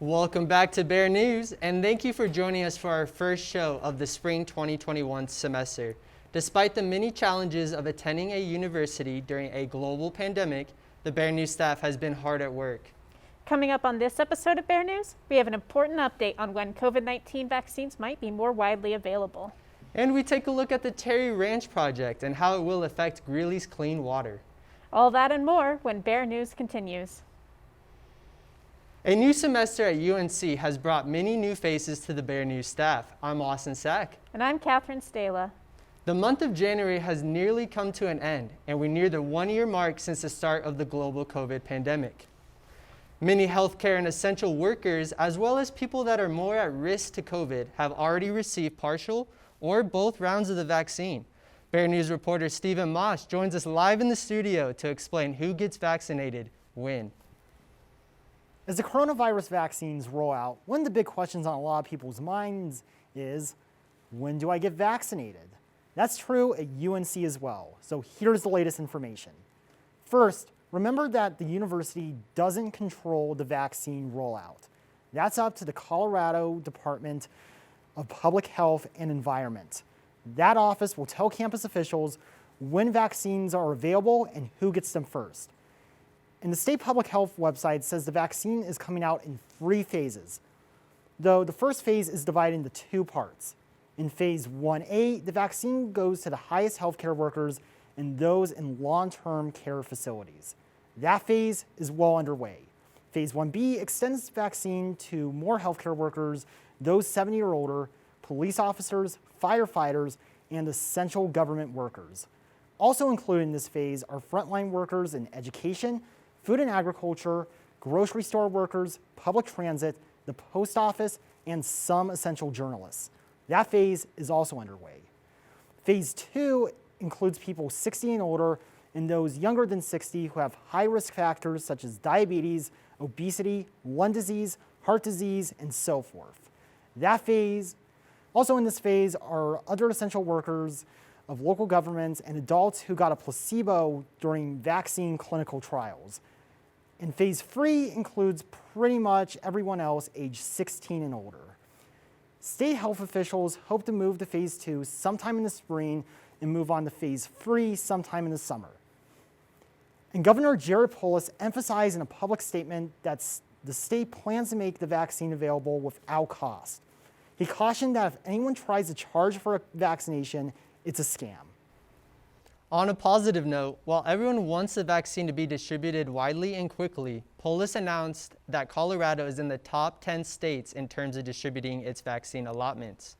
Welcome back to Bear News, and thank you for joining us for our first show of the spring 2021 semester. Despite the many challenges of attending a university during a global pandemic, the Bear News staff has been hard at work. Coming up on this episode of Bear News, we have an important update on when COVID-19 vaccines might be more widely available. And we take a look at the Terry Ranch project and how it will affect Greeley's clean water. All that and more when Bear News continues. A new semester at UNC has brought many new faces to the Bear News staff. I'm Austin Sack. And I'm Catherine Stala. The month of January has nearly come to an end, and we near the one-year mark since the start of the global COVID pandemic. Many healthcare and essential workers, as well as people that are more at risk to COVID, have already received partial or both rounds of the vaccine. Bear News reporter Stephen Moss joins us live in the studio to explain who gets vaccinated when. As the coronavirus vaccines roll out, one of the big questions on a lot of people's minds is, when do I get vaccinated? That's true at UNC as well, so here's the latest information. First, remember that the university doesn't control the vaccine rollout. That's up to the Colorado Department of Public Health and Environment. That office will tell campus officials when vaccines are available and who gets them first. And the state public health website says the vaccine is coming out in 3 phases, though the first phase is divided into 2 parts. In phase 1A, the vaccine goes to the highest healthcare workers and those in long-term care facilities. That phase is well underway. Phase 1B extends the vaccine to more healthcare workers, those 70 or older, police officers, firefighters, and essential government workers. Also included in this phase are frontline workers in education, food and agriculture, grocery store workers, public transit, the post office, and some essential journalists. That phase is also underway. Phase 2 includes people 60 and older and those younger than 60 who have high risk factors such as diabetes, obesity, lung disease, heart disease, and so forth. Also in this phase are other essential workers of local governments and adults who got a placebo during vaccine clinical trials. And phase 3 includes pretty much everyone else aged 16 and older. State health officials hope to move to phase 2 sometime in the spring and move on to phase 3 sometime in the summer. And Governor Jared Polis emphasized in a public statement that the state plans to make the vaccine available without cost. He cautioned that if anyone tries to charge for a vaccination, it's a scam. On a positive note, while everyone wants the vaccine to be distributed widely and quickly, Polis announced that Colorado is in the top 10 states in terms of distributing its vaccine allotments.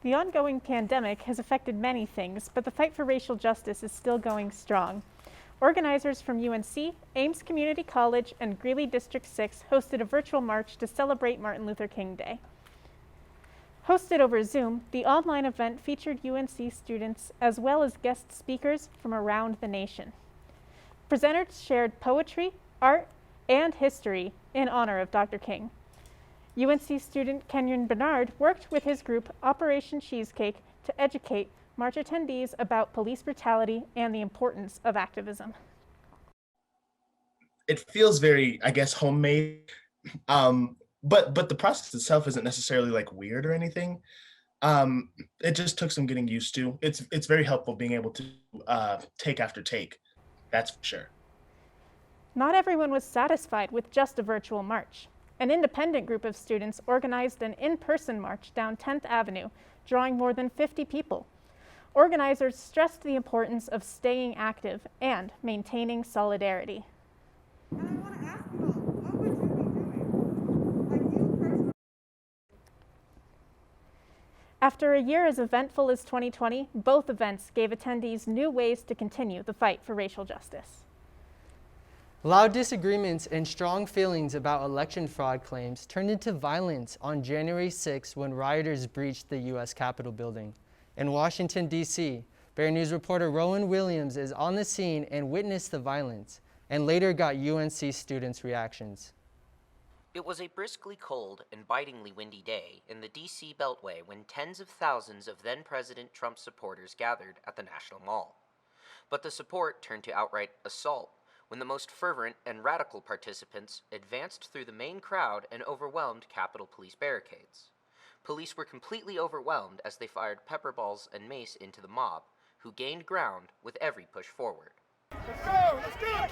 The ongoing pandemic has affected many things, but the fight for racial justice is still going strong. Organizers from UNC, Ames Community College, and Greeley District 6 hosted a virtual march to celebrate Martin Luther King Day. Hosted over Zoom, the online event featured UNC students as well as guest speakers from around the nation. Presenters shared poetry, art, and history in honor of Dr. King. UNC student Kenyon Bernard worked with his group Operation Cheesecake to educate march attendees about police brutality and the importance of activism. It feels very, I guess, homemade. But the process itself isn't necessarily like weird or anything. It just took some getting used to. It's very helpful being able to take after take. That's for sure. Not everyone was satisfied with just a virtual march. An independent group of students organized an in-person march down 10th Avenue, drawing more than 50 people. Organizers stressed the importance of staying active and maintaining solidarity. And I want to ask you all, what would you be doing? Like you personally. After a year as eventful as 2020, both events gave attendees new ways to continue the fight for racial justice. Loud disagreements and strong feelings about election fraud claims turned into violence on January 6 when rioters breached the U.S. Capitol building. In Washington, D.C., Bear News reporter Rowan Williams is on the scene and witnessed the violence, and later got UNC students' reactions. It was a briskly cold and bitingly windy day in the D.C. Beltway when tens of thousands of then-President Trump supporters gathered at the National Mall. But the support turned to outright assault when the most fervent and radical participants advanced through the main crowd and overwhelmed Capitol Police barricades. Police were completely overwhelmed as they fired pepper balls and mace into the mob, who gained ground with every push forward. Let's go! Let's go!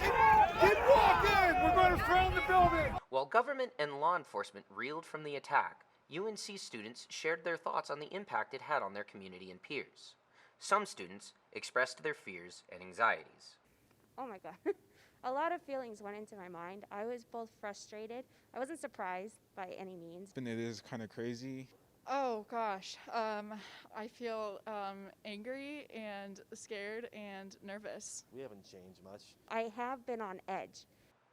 Keep walking! We're going to surround the building! While government and law enforcement reeled from the attack, UNC students shared their thoughts on the impact it had on their community and peers. Some students expressed their fears and anxieties. Oh my God. A lot of feelings went into my mind. I was both frustrated. I wasn't surprised by any means. And it is kind of crazy. Oh gosh, I feel angry and scared and nervous. We haven't changed much. I have been on edge.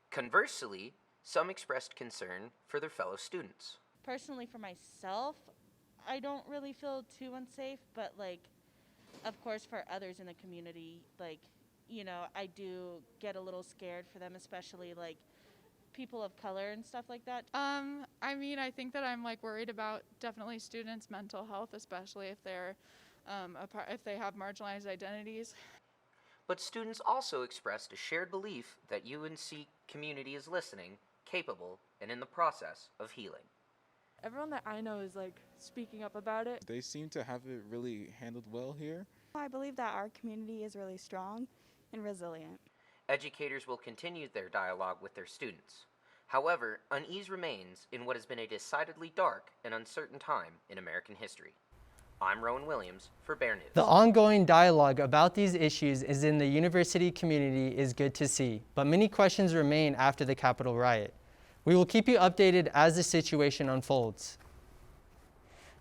Conversely, some expressed concern for their fellow students. Personally, for myself, I don't really feel too unsafe, but of course for others in the community, I do get a little scared for them, especially people of color and stuff like that. I think that I'm worried about definitely students' mental health, especially if they're if they have marginalized identities. But students also expressed a shared belief that UNC community is listening, capable, and in the process of healing. Everyone that I know is speaking up about it. They seem to have it really handled well here. I believe that our community is really strong and resilient. Educators will continue their dialogue with their students. However, unease remains in what has been a decidedly dark and uncertain time in American history. I'm Rowan Williams for Bear News. The ongoing dialogue about these issues is in the university community is good to see, but many questions remain after the Capitol riot. We will keep you updated as the situation unfolds.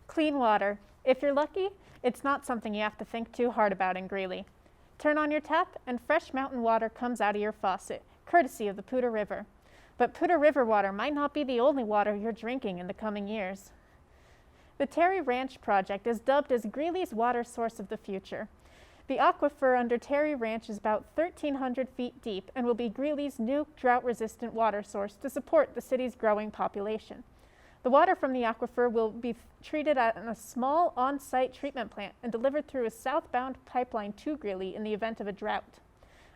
Clean water. If you're lucky, it's not something you have to think too hard about in Greeley. Turn on your tap and fresh mountain water comes out of your faucet, courtesy of the Poudre River. But Poudre River water might not be the only water you're drinking in the coming years. The Terry Ranch project is dubbed as Greeley's water source of the future. The aquifer under Terry Ranch is about 1,300 feet deep and will be Greeley's new drought-resistant water source to support the city's growing population. The water from the aquifer will be treated at a small on-site treatment plant and delivered through a southbound pipeline to Greeley in the event of a drought.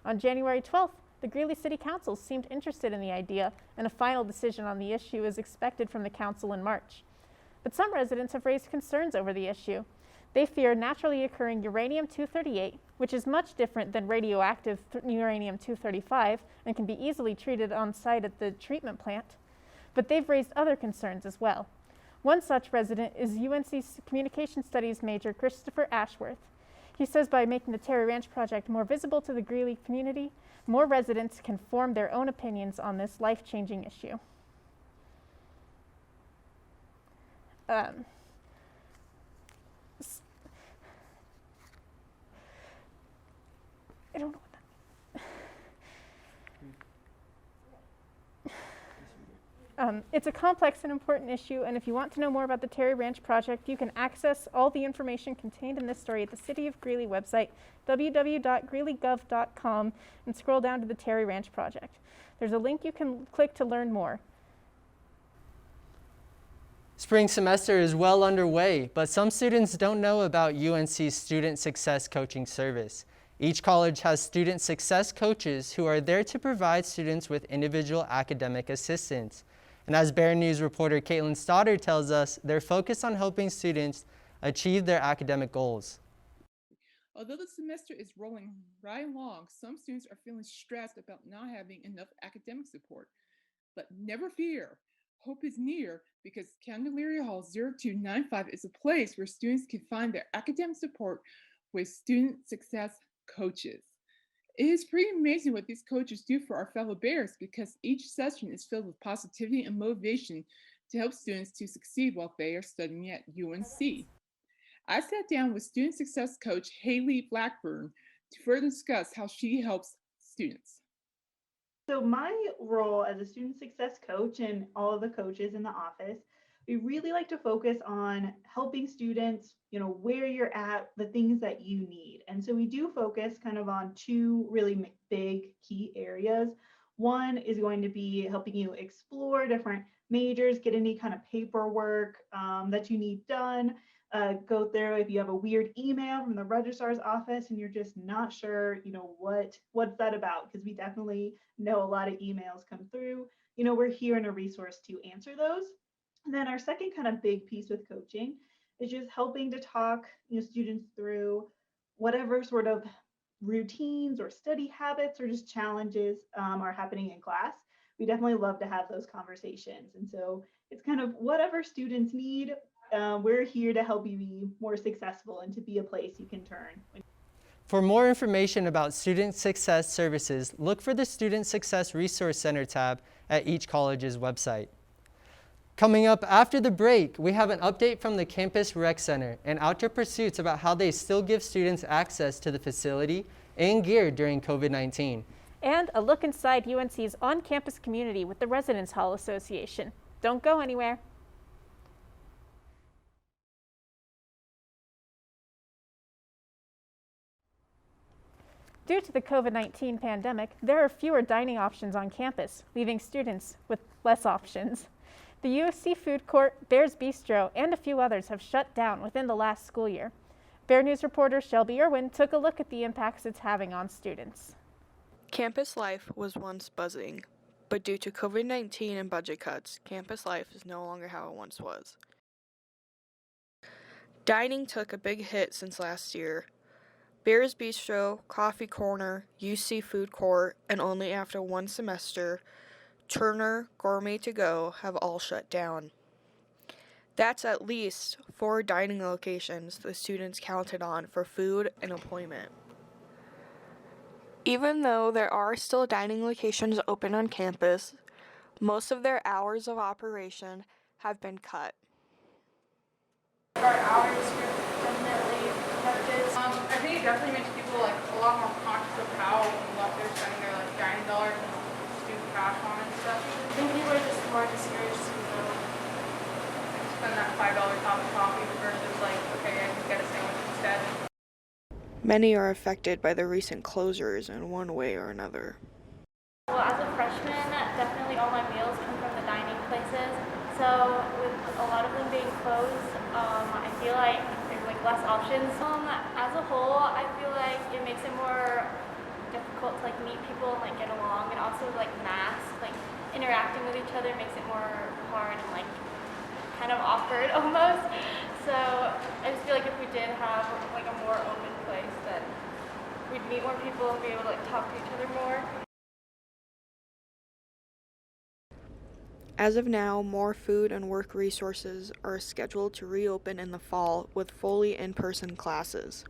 On January 12th, the Greeley City Council seemed interested in the idea, and a final decision on the issue is expected from the council in March. But some residents have raised concerns over the issue. They fear naturally occurring uranium-238, which is much different than radioactive uranium-235 and can be easily treated on site at the treatment plant. But they've raised other concerns as well. One such resident is UNC's Communication Studies major Christopher Ashworth. He says by making the Terry Ranch project more visible to the Greeley community, more residents can form their own opinions on this life-changing issue. I don't know what that it's a complex and important issue, and if you want to know more about the Terry Ranch project, you can access all the information contained in this story at the City of Greeley website, www.greeleygov.com, and scroll down to the Terry Ranch project. There's a link you can click to learn more. Spring semester is well underway, but some students don't know about UNC's Student Success Coaching Service. Each college has student success coaches who are there to provide students with individual academic assistance. And as Bear News reporter Caitlin Stoddard tells us, they're focused on helping students achieve their academic goals. Although the semester is rolling right along, some students are feeling stressed about not having enough academic support. But never fear. Hope is near because Candelaria Hall 0295 is a place where students can find their academic support with student success coaches. It is pretty amazing what these coaches do for our fellow Bears because each session is filled with positivity and motivation to help students to succeed while they are studying at UNC. I sat down with student success coach Haley Blackburn to further discuss how she helps students. So my role as a student success coach and all of the coaches in the office, we really like to focus on helping students, where you're at, the things that you need. And so we do focus kind of on two really big key areas. One is going to be helping you explore different majors, get any kind of paperwork that you need done. go through. If you have a weird email from the registrar's office and you're just not sure, what's that about, because we definitely know a lot of emails come through, we're here in a resource to answer those. And then our second kind of big piece with coaching is just helping to talk, students through whatever sort of routines or study habits or just challenges are happening in class. We definitely love to have those conversations. And so it's kind of whatever students need, we're here to help you be more successful and to be a place you can turn. For more information about Student Success Services, look for the Student Success Resource Center tab at each college's website. Coming up after the break, we have an update from the Campus Rec Center and Outdoor Pursuits about how they still give students access to the facility and gear during COVID-19. And a look inside UNC's on-campus community with the Residence Hall Association. Don't go anywhere. Due to the COVID-19 pandemic, there are fewer dining options on campus, leaving students with less options. The USC Food Court, Bear's Bistro, and a few others have shut down within the last school year. Bear News reporter Shelby Irwin took a look at the impacts it's having on students. Campus life was once buzzing, but due to COVID-19 and budget cuts, campus life is no longer how it once was. Dining took a big hit since last year. Bear's Bistro, Coffee Corner, UC Food Court, and only after one semester, Turner, Gourmet To Go have all shut down. That's at least 4 dining locations the students counted on for food and employment. Even though there are still dining locations open on campus, most of their hours of operation have been cut. Our hours were definitely affected. I think it definitely makes people a lot more conscious of how much they're spending their dining dollars and student cash on and stuff. I think people are just more discouraged to spend that $5 top of coffee versus okay, I can get a sandwich instead. Many are affected by the recent closures in one way or another. Well, as a freshman, definitely all my meals come from the dining places. So with a lot of them being closed, I feel like there's less options. As a whole, I feel like it makes it more difficult to meet people and get along, and also masks, interacting with each other makes it more hard and kind of awkward almost. So I just feel like if we did have a more open place, then we'd meet more people and be able to talk to each other more. As of now, more food and work resources are scheduled to reopen in the fall with fully in-person classes.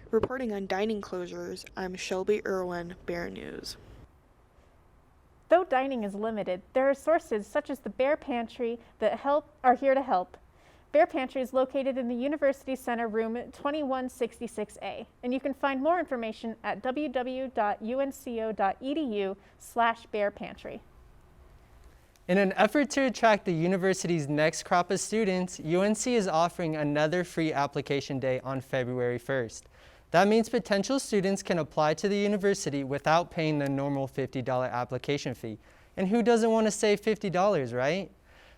Reporting on dining closures, I'm Shelby Irwin, Bear News. Though dining is limited, there are sources such as the Bear Pantry that are here to help. Bear Pantry is located in the University Center room 2166A, and you can find more information at www.unco.edu/bearpantry. In an effort to attract the university's next crop of students, UNC is offering another free application day on February 1st. That means potential students can apply to the university without paying the normal $50 application fee. And who doesn't want to save $50, right?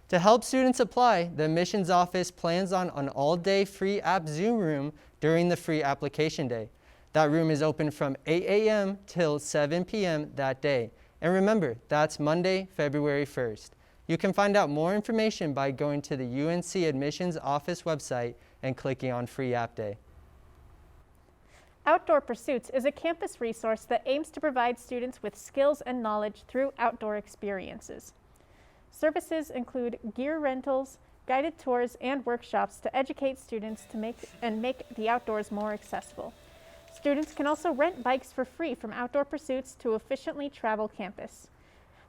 To help students apply, the admissions office plans on an all-day free app Zoom room during the free application day. That room is open from 8 a.m. till 7 p.m. that day. And remember, that's Monday, February 1st. You can find out more information by going to the UNC Admissions Office website and clicking on Free App Day. Outdoor Pursuits is a campus resource that aims to provide students with skills and knowledge through outdoor experiences. Services include gear rentals, guided tours, and workshops to educate students to make the outdoors more accessible. Students can also rent bikes for free from Outdoor Pursuits to efficiently travel campus.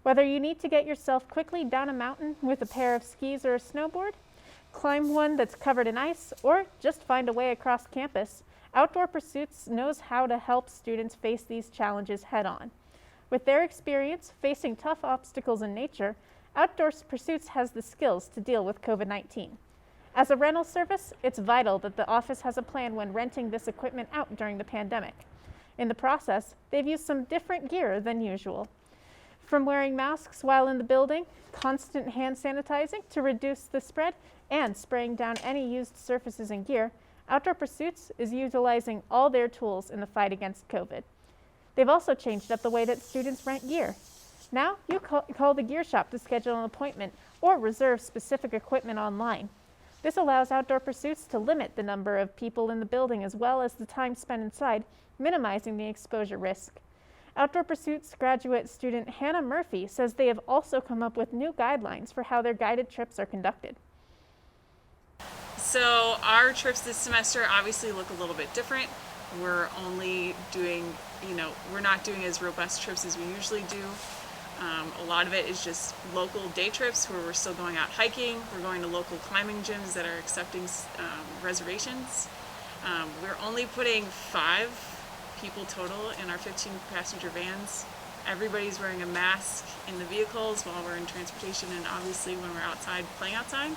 Whether you need to get yourself quickly down a mountain with a pair of skis or a snowboard, climb one that's covered in ice, or just find a way across campus, Outdoor Pursuits knows how to help students face these challenges head-on. With their experience facing tough obstacles in nature, Outdoor Pursuits has the skills to deal with COVID-19. As a rental service, it's vital that the office has a plan when renting this equipment out during the pandemic. In the process, they've used some different gear than usual. From wearing masks while in the building, constant hand sanitizing to reduce the spread, and spraying down any used surfaces and gear, Outdoor Pursuits is utilizing all their tools in the fight against COVID. They've also changed up the way that students rent gear. Now, you call the gear shop to schedule an appointment or reserve specific equipment online. This allows Outdoor Pursuits to limit the number of people in the building as well as the time spent inside, minimizing the exposure risk. Outdoor Pursuits graduate student Hannah Murphy says they have also come up with new guidelines for how their guided trips are conducted. So our trips this semester obviously look a little bit different. We're only doing, we're not doing as robust trips as we usually do. A lot of it is just local day trips where we're still going out hiking. We're going to local climbing gyms that are accepting reservations. We're only putting 5 people total in our 15-passenger vans. Everybody's wearing a mask in the vehicles while we're in transportation and obviously when we're outside, playing outside.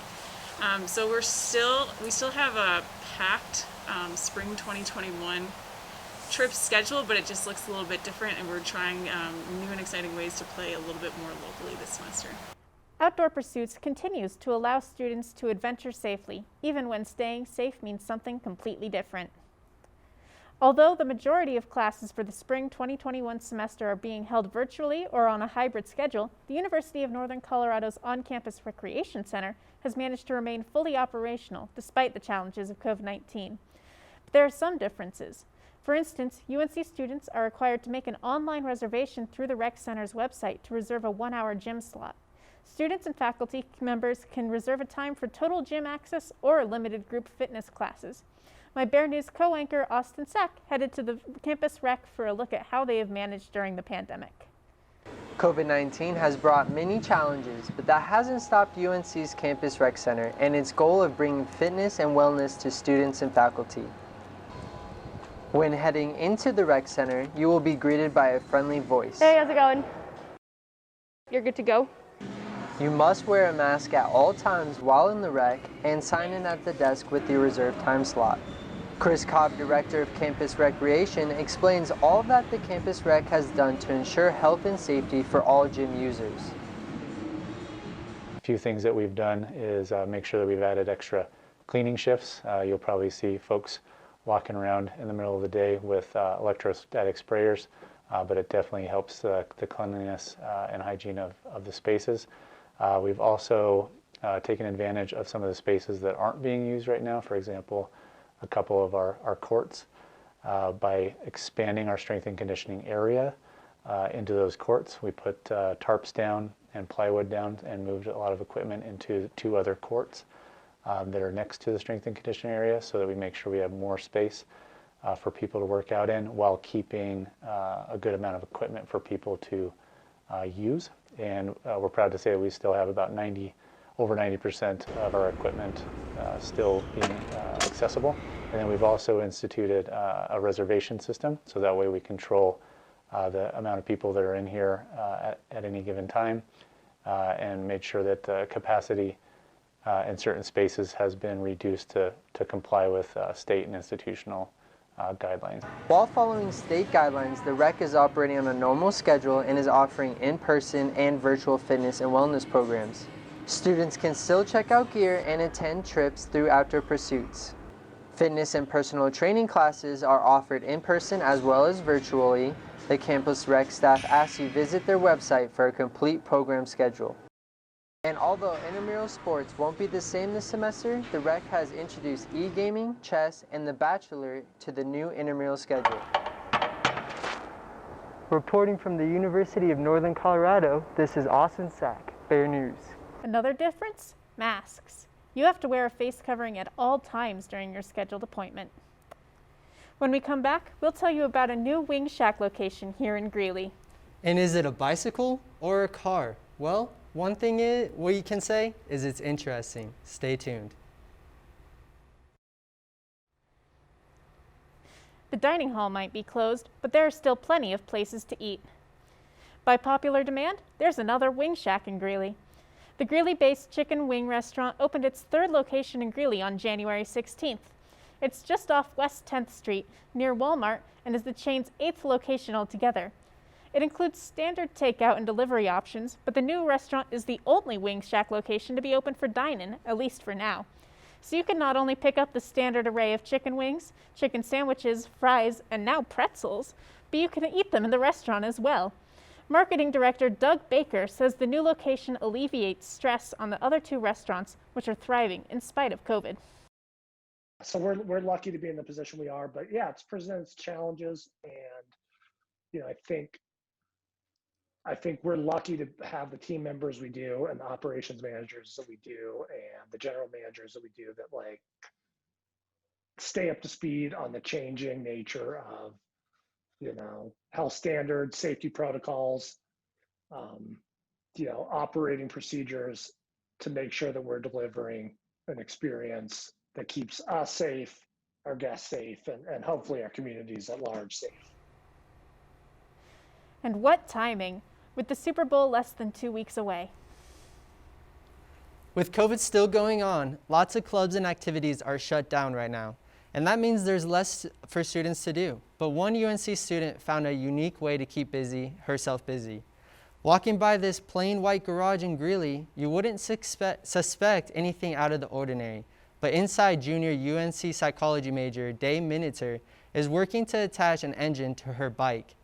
So we still have a packed spring 2021 trip scheduled, but it just looks a little bit different and we're trying new and exciting ways to play a little bit more locally this semester. Outdoor Pursuits continues to allow students to adventure safely, even when staying safe means something completely different. Although the majority of classes for the spring 2021 semester are being held virtually or on a hybrid schedule, the University of Northern Colorado's on-campus recreation center has managed to remain fully operational despite the challenges of COVID-19. But there are some differences. For instance, UNC students are required to make an online reservation through the rec center's website to reserve a 1-hour gym slot. Students and faculty members can reserve a time for total gym access or limited group fitness classes. My Bear News co-anchor Austin Sack headed to the campus rec for a look at how they have managed during the pandemic. COVID-19 has brought many challenges, but that hasn't stopped UNC's campus rec center and its goal of bringing fitness and wellness to students and faculty. When heading into the rec center, you will be greeted by a friendly voice. Hey, how's it going? You're good to go? You must wear a mask at all times while in the rec and sign in at the desk with your reserved time slot. Chris Cobb, Director of Campus Recreation, explains all that the Campus Rec has done to ensure health and safety for all gym users. A few things that we've done is make sure that we've added extra cleaning shifts. You'll probably see folks walking around in the middle of the day with electrostatic sprayers, but it definitely helps the cleanliness and hygiene of the spaces. We've also taken advantage of some of the spaces that aren't being used right now. For example, a couple of our courts by expanding our strength and conditioning area into those courts. We put tarps down and plywood down and moved a lot of equipment into 2 other courts that are next to the strength and conditioning area so that we make sure we have more space for people to work out in while keeping a good amount of equipment for people to use. And we're proud to say that we still have about over 90% of our equipment still being accessible. And then we've also instituted a reservation system, so that way we control the amount of people that are in here at any given time and made sure that the capacity in certain spaces has been reduced to comply with state and institutional guidelines. While following state guidelines, the rec is operating on a normal schedule and is offering in-person and virtual fitness and wellness programs. Students can still check out gear and attend trips through Outdoor Pursuits. Fitness and personal training classes are offered in person as well as virtually. The campus rec staff asks you visit their website for a complete program schedule. And although intramural sports won't be the same this semester, the rec has introduced e-gaming, chess, and The Bachelor to the new intramural schedule. Reporting from the University of Northern Colorado, this is Austin Sack, Bear News. Another difference? Masks. You have to wear a face covering at all times during your scheduled appointment. When we come back, we'll tell you about a new Wing Shack location here in Greeley. And is it a bicycle or a car? Well, one thing we can say is it's interesting. Stay tuned. The dining hall might be closed, but there are still plenty of places to eat. By popular demand, there's another Wing Shack in Greeley. The Greeley-based chicken wing restaurant opened its 3rd location in Greeley on January 16th. It's just off West 10th Street, near Walmart, and is the chain's 8th location altogether. It includes standard takeout and delivery options, but the new restaurant is the only Wing Shack location to be open for dine-in, at least for now. So you can not only pick up the standard array of chicken wings, chicken sandwiches, fries, and now pretzels, but you can eat them in the restaurant as well. Marketing Director Doug Baker says the new location alleviates stress on the other two restaurants, which are thriving in spite of COVID. So we're lucky to be in the position we are, but yeah, it's presents challenges, and I think we're lucky to have the team members we do, and the operations managers that we do, and the general managers that we do, that like stay up to speed on the changing nature of, health standards, safety protocols, operating procedures to make sure that we're delivering an experience that keeps us safe, our guests safe, and hopefully our communities at large safe. And what timing, with the Super Bowl less than 2 weeks away. With COVID still going on, lots of clubs and activities are shut down right now, and that means there's less for students to do. But one UNC student found a unique way to keep herself busy. Walking by this plain white garage in Greeley, you wouldn't suspect anything out of the ordinary. But inside, junior UNC psychology major Day Miniter is working to attach an engine to her bike.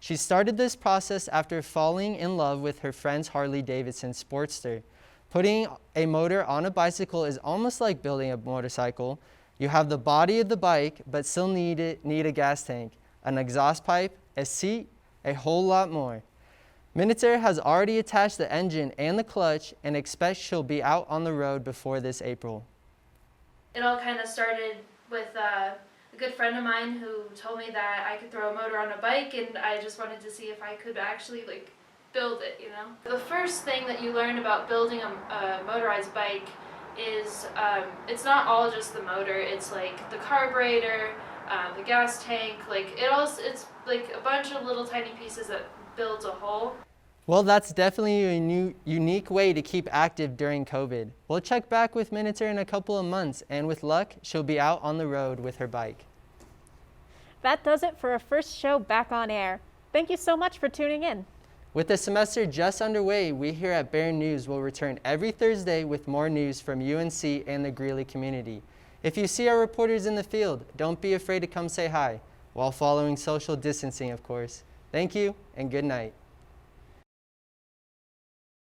She started this process after falling in love with her friend's Harley-Davidson Sportster. Putting a motor on a bicycle is almost like building a motorcycle. You have the body of the bike, but still need a gas tank, an exhaust pipe, a seat, a whole lot more. Miniter has already attached the engine and the clutch and expects she'll be out on the road before this April. It all kind of started with a good friend of mine who told me that I could throw a motor on a bike, and I just wanted to see if I could actually build it, The first thing that you learn about building a motorized bike is it's not all just the motor. It's like the carburetor, the gas tank, it's like a bunch of little tiny pieces that builds a whole. Well, that's definitely a unique way to keep active during COVID. We'll check back with Miniter in a couple of months, and with luck, she'll be out on the road with her bike. That does it for our first show back on air. Thank you so much for tuning in. With the semester just underway, we here at Bear News will return every Thursday with more news from UNC and the Greeley community. If you see our reporters in the field, don't be afraid to come say hi, while following social distancing, of course. Thank you, and good night.